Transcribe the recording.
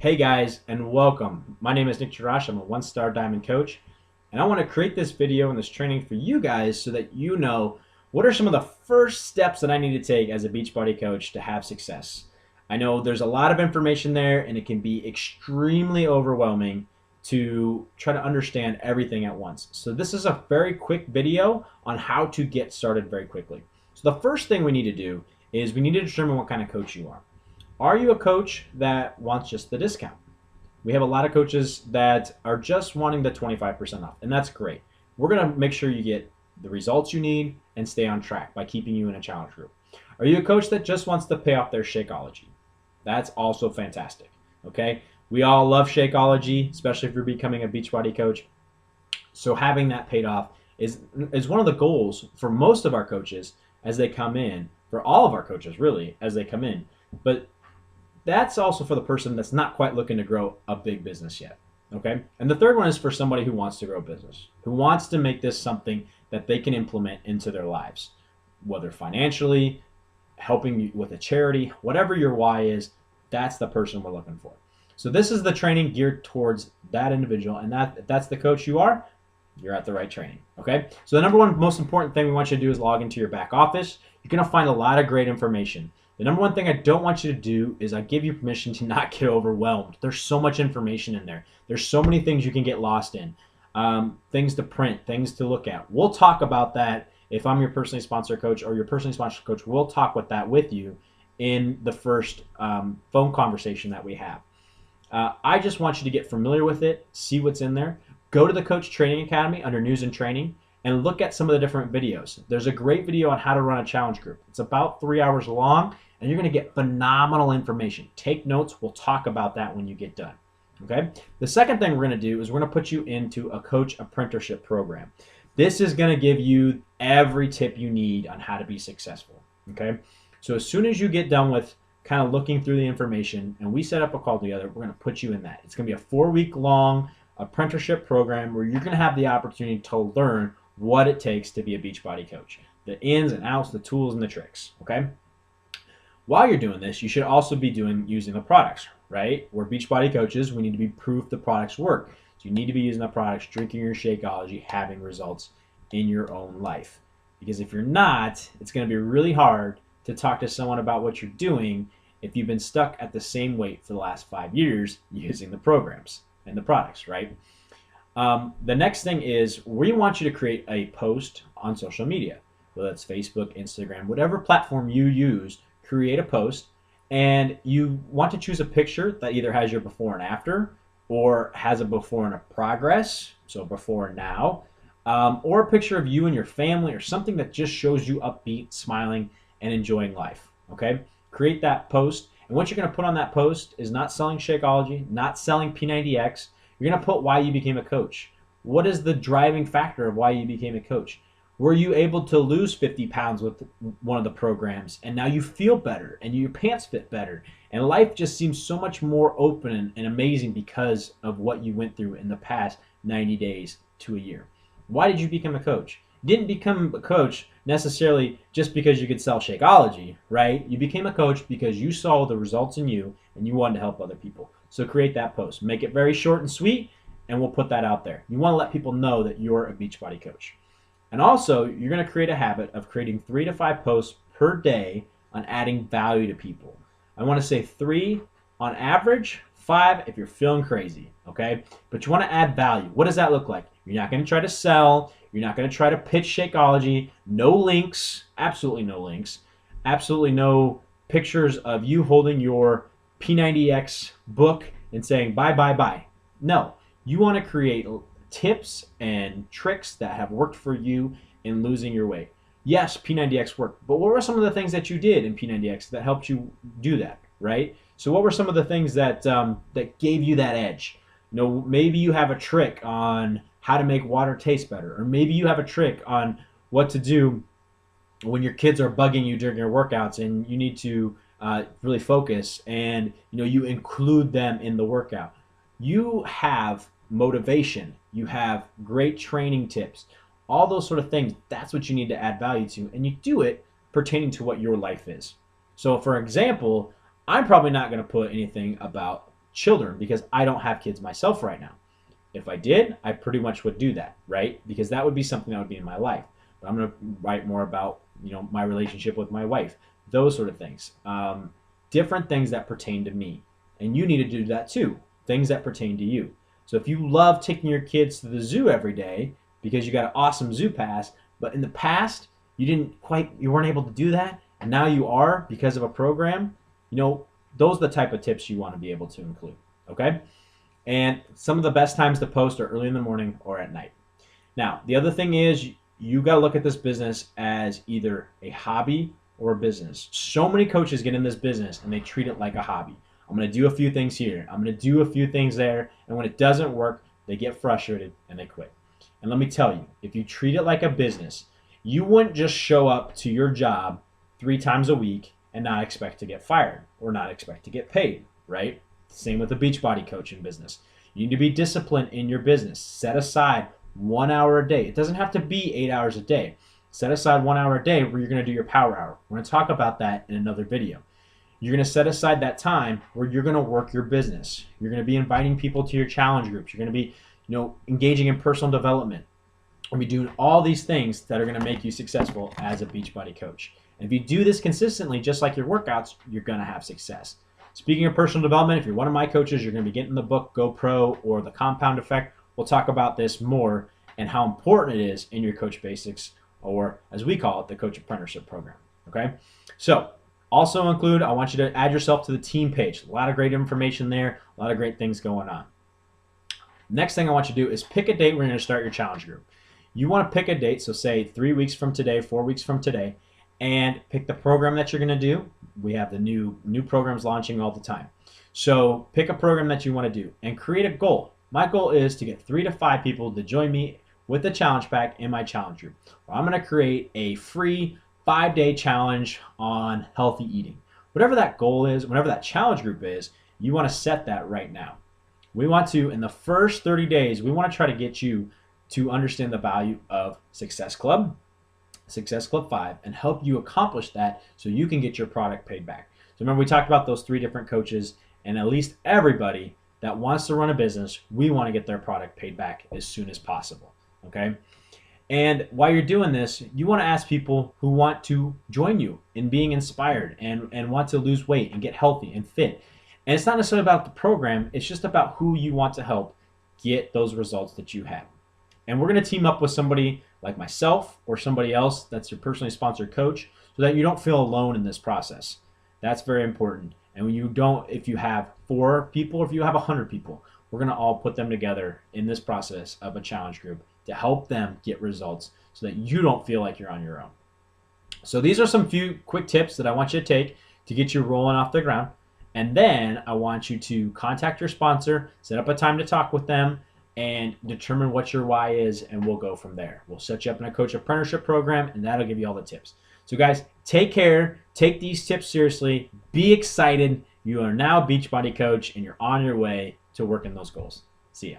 Hey guys, and welcome. My name is Nick Jarash. I'm a one-star diamond coach, and I want to create this video and this training for you guys so that you know what are some of the first steps that I need to take as a Beachbody coach to have success. I know there's a lot of information there, and it can be extremely overwhelming to try to understand everything at once. So this is a very quick video on how to get started very quickly. So the first thing we need to do is we need to determine what kind of coach you are. Are you a coach that wants just the discount? We have a lot of coaches that are just wanting the 25% off, and that's great. We're going to make sure you get the results you need and stay on track by keeping you in a challenge group. Are you a coach that just wants to pay off their Shakeology? That's also fantastic, okay? We all love Shakeology, especially if you're becoming a Beachbody coach. So having that paid off is one of the goals for most of our coaches as they come in, for all of our coaches really, as they come in. But that's also for the person that's not quite looking to grow a big business yet, okay? And the third one is for somebody who wants to grow a business, who wants to make this something that they can implement into their lives, whether financially, helping you with a charity, whatever your why is, that's the person we're looking for. So this is the training geared towards that individual, and if that's the coach you are, you're at the right training, okay? So the number one most important thing we want you to do is log into your back office. You're gonna find a lot of great information. The number one thing I don't want you to do is I give you permission to not get overwhelmed. There's so much information in there. There's so many things you can get lost in. Things to print, things to look at. We'll talk about that if I'm your personally sponsored coach or your personally sponsored coach. We'll talk with that with you in the first phone conversation that we have. I just want you to get familiar with it, see what's in there. Go to the Coach Training Academy under News and Training and look at some of the different videos. There's a great video on how to run a challenge group. It's about 3 hours long, and you're going to get phenomenal information. Take notes. We'll talk about that when you get done. Okay? The second thing we're going to do is we're going to put you into a coach apprenticeship program. This is going to give you every tip you need on how to be successful. Okay? So as soon as you get done with kind of looking through the information and we set up a call together, we're going to put you in that. It's going to be a 4-week long apprenticeship program where you're going to have the opportunity to learn what it takes to be a Beachbody coach. The ins and outs, the tools and the tricks. Okay? While you're doing this, you should also be using the products, right? We're Beachbody coaches. We need to be proof the products work. So you need to be using the products, drinking your Shakeology, having results in your own life. Because if you're not, it's going to be really hard to talk to someone about what you're doing if you've been stuck at the same weight for the last 5 years using the programs and the products, right? The next thing is we want you to create a post on social media, whether it's Facebook, Instagram, whatever platform you use. Create a post, and you want to choose a picture that either has your before and after or has a before and a progress, so before and now, or a picture of you and your family or something that just shows you upbeat, smiling, and enjoying life, okay? Create that post, and what you're going to put on that post is not selling Shakeology, not selling P90X. You're going to put why you became a coach. What is the driving factor of why you became a coach? Were you able to lose 50 pounds with one of the programs and now you feel better and your pants fit better and life just seems so much more open and amazing because of what you went through in the past 90 days to a year? Why did you become a coach? You didn't become a coach necessarily just because you could sell Shakeology, right? You became a coach because you saw the results in you and you wanted to help other people. So create that post. Make it very short and sweet, and we'll put that out there. You want to let people know that you're a Beachbody coach. And also, you're going to create a habit of creating 3 to 5 posts per day on adding value to people. I want to say 3 on average, 5 if you're feeling crazy, okay? But you want to add value. What does that look like? You're not going to try to sell. You're not going to try to pitch Shakeology. No links, absolutely no links. Absolutely no pictures of you holding your P90X book and saying bye, bye, bye. No, you want to create tips and tricks that have worked for you in losing your weight. Yes, P90X worked, but what were some of the things that you did in P90X that helped you do that, right? So what were some of the things that that gave you that edge? You know, maybe you have a trick on how to make water taste better, or maybe you have a trick on what to do when your kids are bugging you during your workouts and you need to really focus, and you include them in the workout. You have motivation, you have great training tips, all those sort of things. That's what you need to add value to, and you do it pertaining to what your life is. So for example, I'm probably not going to put anything about children because I don't have kids myself right now. If I did, I pretty much would do that, right? Because that would be something that would be in my life. But I'm going to write more about, my relationship with my wife, those sort of things. Different things that pertain to me. And you need to do that too, things that pertain to you. So if you love taking your kids to the zoo every day because you got an awesome zoo pass, but in the past you weren't able to do that, and now you are because of a program, those are the type of tips you want to be able to include, okay? And some of the best times to post are early in the morning or at night. Now, the other thing is you got to look at this business as either a hobby or a business. So many coaches get in this business and they treat it like a hobby. I'm going to do a few things here. I'm going to do a few things there. And when it doesn't work, they get frustrated and they quit. And let me tell you, if you treat it like a business, you wouldn't just show up to your job 3 times a week and not expect to get fired or not expect to get paid, right? Same with the Beachbody coaching business. You need to be disciplined in your business. Set aside 1 hour a day. It doesn't have to be 8 hours a day. Set aside 1 hour a day where you're going to do your power hour. We're going to talk about that in another video. You're going to set aside that time where you're going to work your business. You're going to be inviting people to your challenge groups. You're going to be, engaging in personal development. You're going to be doing all these things that are going to make you successful as a Beachbody coach. And if you do this consistently, just like your workouts, you're going to have success. Speaking of personal development, if you're one of my coaches, you're going to be getting the book Go Pro or The Compound Effect. We'll talk about this more and how important it is in your Coach Basics, or as we call it, the Coach Apprenticeship Program. Okay? So, also include, I want you to add yourself to the team page. A lot of great information there, a lot of great things going on. Next thing I want you to do is pick a date where you're going to start your challenge group. You want to pick a date, so say 3 weeks from today, 4 weeks from today, and pick the program that you're going to do. We have the new programs launching all the time. So pick a program that you want to do and create a goal. My goal is to get 3 to 5 people to join me with the challenge pack in my challenge group. I'm going to create a free 5-day challenge on healthy eating. Whatever that goal is, whatever that challenge group is, you want to set that right now. We want to, in the first 30 days, we want to try to get you to understand the value of Success Club 5, and help you accomplish that so you can get your product paid back. So remember, we talked about those 3 different coaches, and at least everybody that wants to run a business, we want to get their product paid back as soon as possible, okay? And while you're doing this, you want to ask people who want to join you in being inspired and want to lose weight and get healthy and fit. And it's not necessarily about the program, it's just about who you want to help get those results that you have. And we're going to team up with somebody like myself or somebody else that's your personally sponsored coach so that you don't feel alone in this process. That's very important. And when you don't, if you have 4 people, or if you have 100 people, we're going to all put them together in this process of a challenge group to help them get results so that you don't feel like you're on your own. So these are some few quick tips that I want you to take to get you rolling off the ground. And then I want you to contact your sponsor, set up a time to talk with them, and determine what your why is, and we'll go from there. We'll set you up in a coach apprenticeship program, and that'll give you all the tips. So guys, take care, take these tips seriously, be excited. You are now a Beachbody coach, and you're on your way to working those goals. See ya.